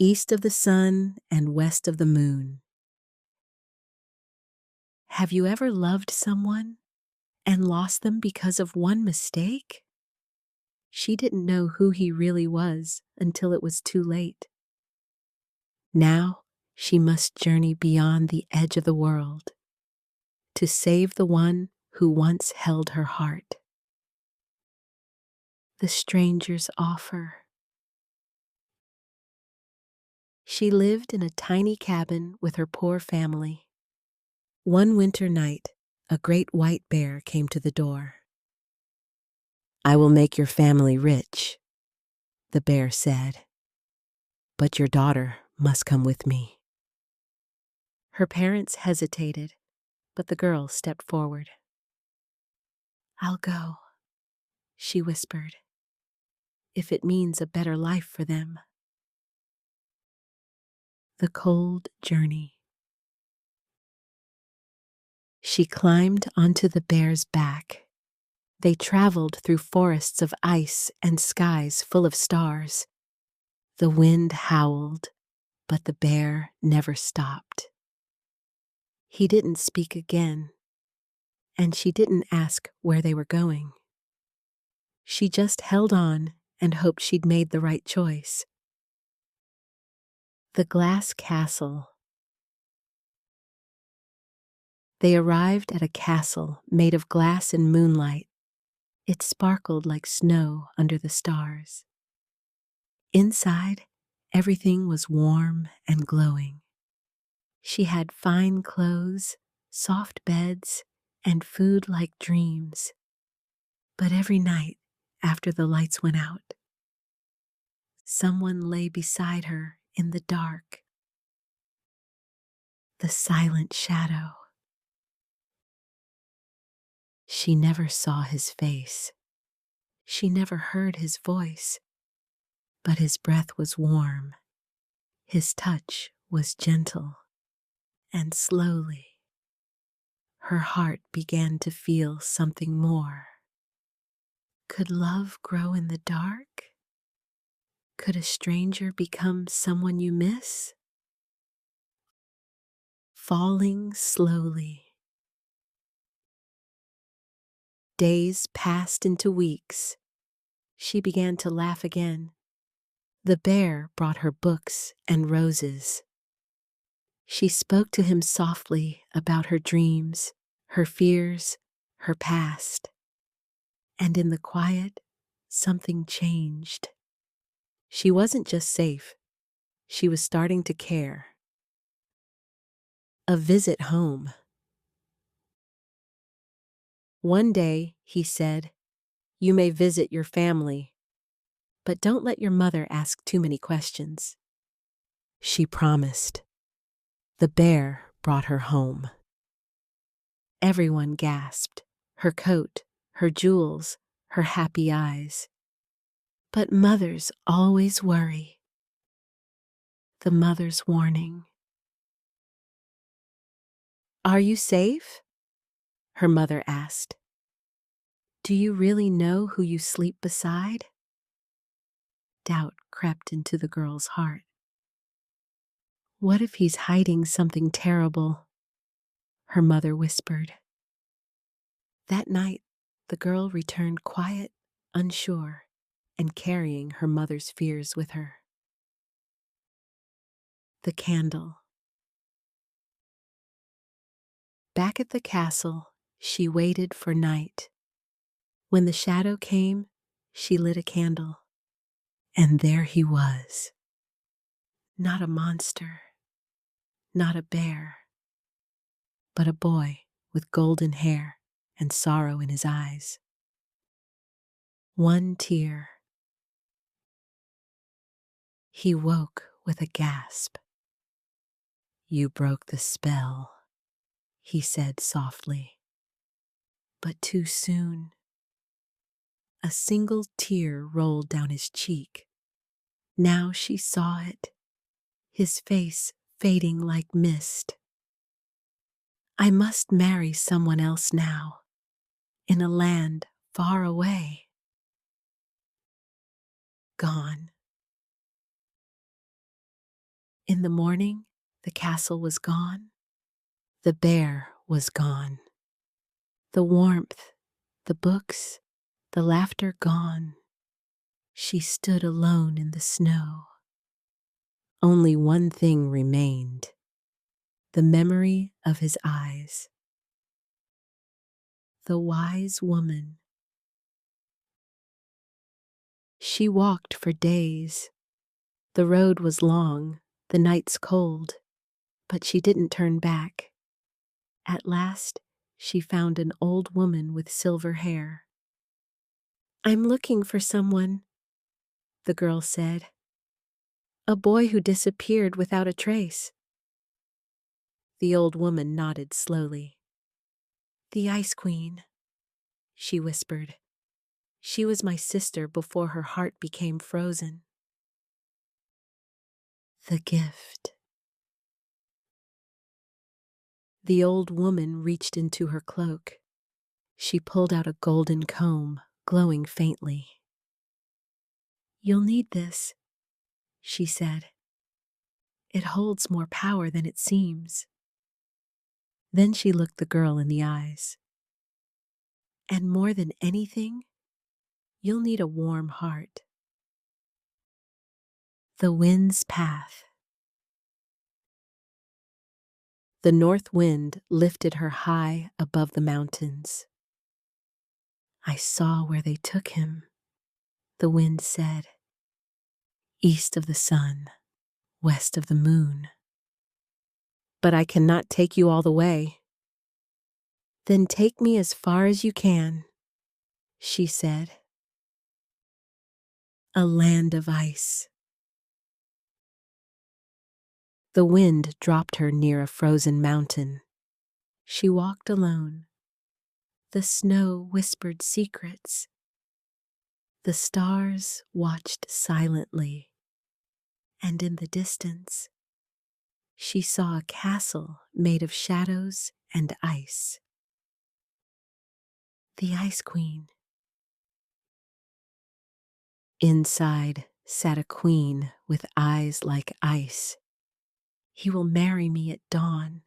East of the sun and west of the moon. Have you ever loved someone and lost them because of one mistake? She didn't know who he really was until it was too late. Now she must journey beyond the edge of the world to save the one who once held her heart. The stranger's offer. She lived in a tiny cabin with her poor family. One winter night, a great white bear came to the door. "I will make your family rich," the bear said, "but your daughter must come with me." Her parents hesitated, but the girl stepped forward. "I'll go," she whispered, "if it means a better life for them." The cold journey. She climbed onto the bear's back. They traveled through forests of ice and skies full of stars. The wind howled, but the bear never stopped. He didn't speak again, and she didn't ask where they were going. She just held on and hoped she'd made the right choice. The glass castle. They arrived at a castle made of glass and moonlight. It sparkled like snow under the stars. Inside, everything was warm and glowing. She had fine clothes, soft beds, and food like dreams. But every night, after the lights went out, someone lay beside her in the dark. The silent shadow. She never saw his face. She never heard his voice. But his breath was warm. His touch was gentle. And slowly, her heart began to feel something more. Could love grow in the dark? Could a stranger become someone you miss? Falling slowly. Days passed into weeks. She began to laugh again. The bear brought her books and roses. She spoke to him softly about her dreams, her fears, her past. And in the quiet, something changed. She wasn't just safe. She was starting to care. A visit home. One day, he said, "You may visit your family, but don't let your mother ask too many questions." She promised. The bear brought her home. Everyone gasped. Her coat, her jewels, her happy eyes. But mothers always worry. The mother's warning. "Are you safe?" her mother asked. "Do you really know who you sleep beside?" Doubt crept into the girl's heart. "What if he's hiding something terrible?" her mother whispered. That night, the girl returned quiet, unsure, and carrying her mother's fears with her. The candle. Back at the castle, she waited for night. When the shadow came, she lit a candle. And there he was. Not a monster, not a bear, but a boy with golden hair and sorrow in his eyes. One tear. He woke with a gasp. "You broke the spell," he said softly. But too soon. A single tear rolled down his cheek. Now she saw it, his face fading like mist. "I must marry someone else now, in a land far away." Gone. In the morning, the castle was gone. The bear was gone. The warmth, the books, the laughter gone. She stood alone in the snow. Only one thing remained, the memory of his eyes. The wise woman. She walked for days. The road was long, the nights cold, but she didn't turn back. At last, she found an old woman with silver hair. "I'm looking for someone," the girl said. "A boy who disappeared without a trace." The old woman nodded slowly. "The Ice Queen," she whispered. "She was my sister before her heart became frozen." The gift. The old woman reached into her cloak. She pulled out a golden comb, glowing faintly. "You'll need this," she said. "It holds more power than it seems." Then she looked the girl in the eyes. "And more than anything, you'll need a warm heart." The wind's path. The north wind lifted her high above the mountains. "I saw where they took him," the wind said. "East of the sun, west of the moon." "But I cannot take you all the way." "Then take me as far as you can," she said. A land of ice. The wind dropped her near a frozen mountain. She walked alone. The snow whispered secrets. The stars watched silently. And in the distance, she saw a castle made of shadows and ice. The Ice Queen. Inside sat a queen with eyes like ice. "He will marry me at dawn,"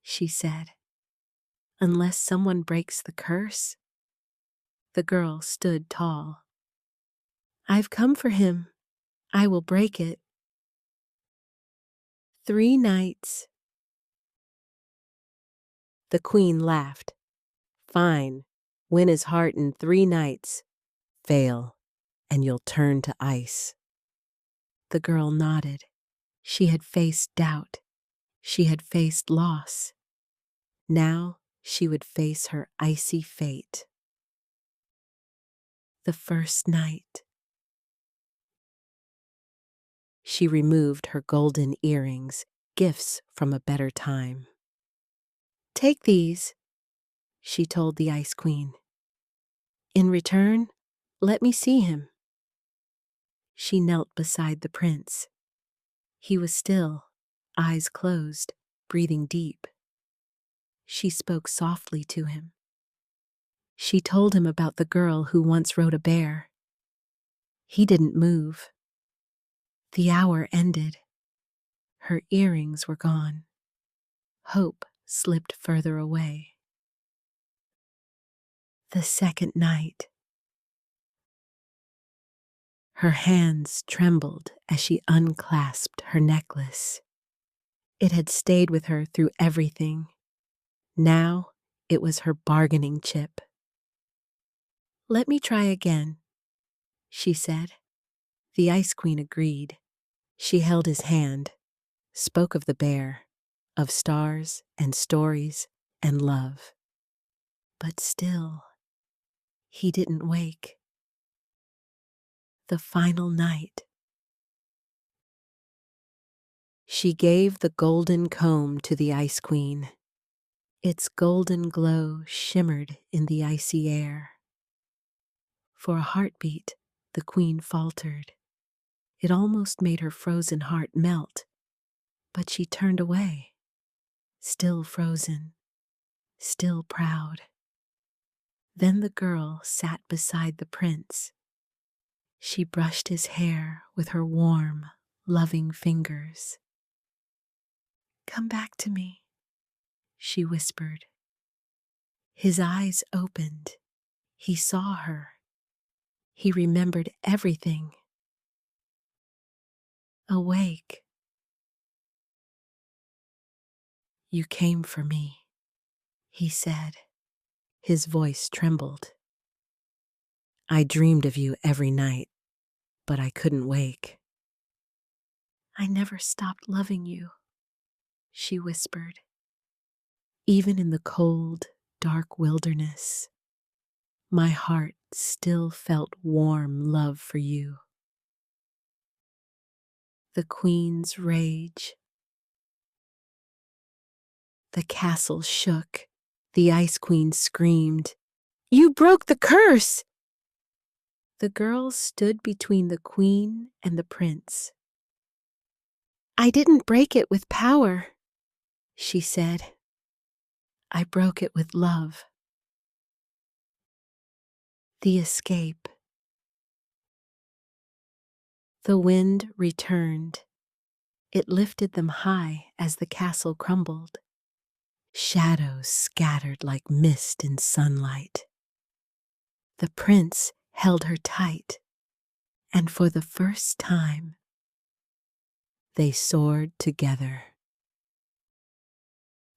she said. "Unless someone breaks the curse." The girl stood tall. "I've come for him. I will break it." 3 nights. The queen laughed. "Fine. Win his heart in 3 nights. Fail, and you'll turn to ice." The girl nodded. She had faced doubt. She had faced loss. Now she would face her icy fate. The first night. She removed her golden earrings, gifts from a better time. "Take these," she told the Ice Queen. "In return, let me see him." She knelt beside the prince. He was still, eyes closed, breathing deep. She spoke softly to him. She told him about the girl who once rode a bear. He didn't move. The hour ended. Her earrings were gone. Hope slipped further away. The second night. Her hands trembled as she unclasped her necklace. It had stayed with her through everything. Now it was her bargaining chip. "Let me try again," she said. The Ice Queen agreed. She held his hand, spoke of the bear, of stars and stories and love. But still, he didn't wake. The final night. She gave the golden comb to the Ice Queen. Its golden glow shimmered in the icy air. For a heartbeat, the queen faltered. It almost made her frozen heart melt, but she turned away, still frozen, still proud. Then the girl sat beside the prince. She brushed his hair with her warm, loving fingers. Come back to me, she whispered. His eyes opened. He saw her. He remembered everything. Awake. You came for me, he said. His voice trembled. I dreamed of you every night, but I couldn't wake. I never stopped loving you, she whispered. Even in the cold, dark wilderness, my heart still felt warm love for you. The queen's rage. The castle shook. The Ice Queen screamed, You broke the curse! The girl stood between the queen and the prince. I didn't break it with power, she said. I broke it with love. The escape. The wind returned. It lifted them high as the castle crumbled. Shadows scattered like mist in sunlight. The prince held her tight, and for the first time, they soared together.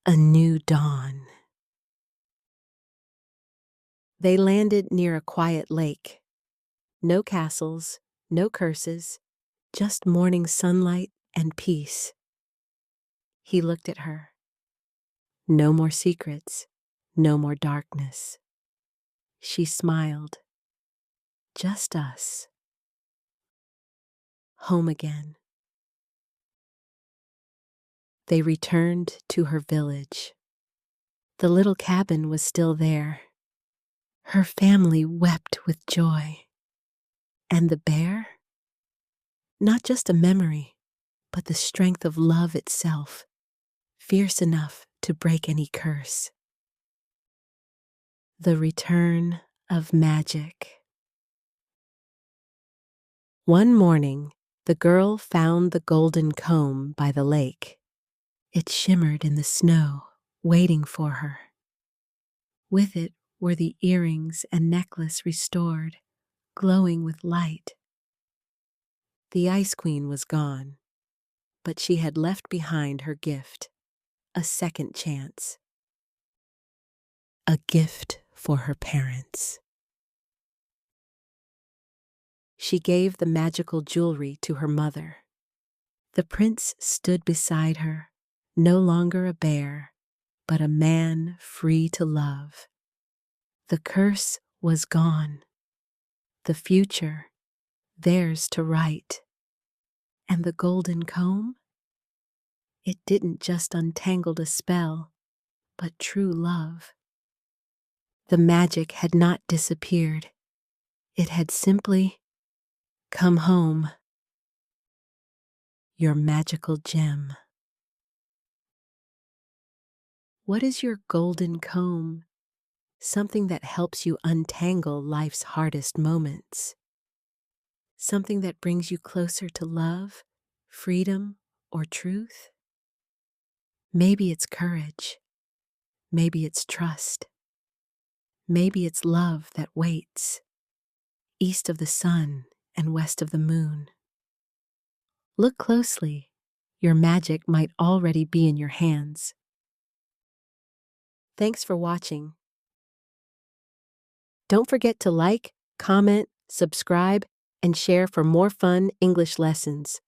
A new dawn. They landed near a quiet lake. No castles, no curses, just morning sunlight and peace. He looked at her. No more secrets, no more darkness. She smiled. Just us. Home again. They returned to her village. The little cabin was still there. Her family wept with joy. And the bear? Not just a memory, but the strength of love itself, fierce enough to break any curse. The return of magic. One morning, the girl found the golden comb by the lake. It shimmered in the snow, waiting for her. With it were the earrings and necklace restored, glowing with light. The Ice Queen was gone, but she had left behind her gift, a second chance. A gift for her parents. She gave the magical jewelry to her mother. The prince stood beside her, no longer a bear, but a man free to love. The curse was gone. The future, theirs to write. And the golden comb? It didn't just untangle a spell, but true love. The magic had not disappeared. It had simply come home. Your magical gem. What is your golden comb? Something that helps you untangle life's hardest moments. Something that brings you closer to love, freedom, or truth? Maybe it's courage. Maybe it's trust. Maybe it's love that waits, east of the sun and west of the moon. Look closely. Your magic might already be in your hands. Thanks for watching. Don't forget to like, comment, subscribe, and share for more fun English lessons.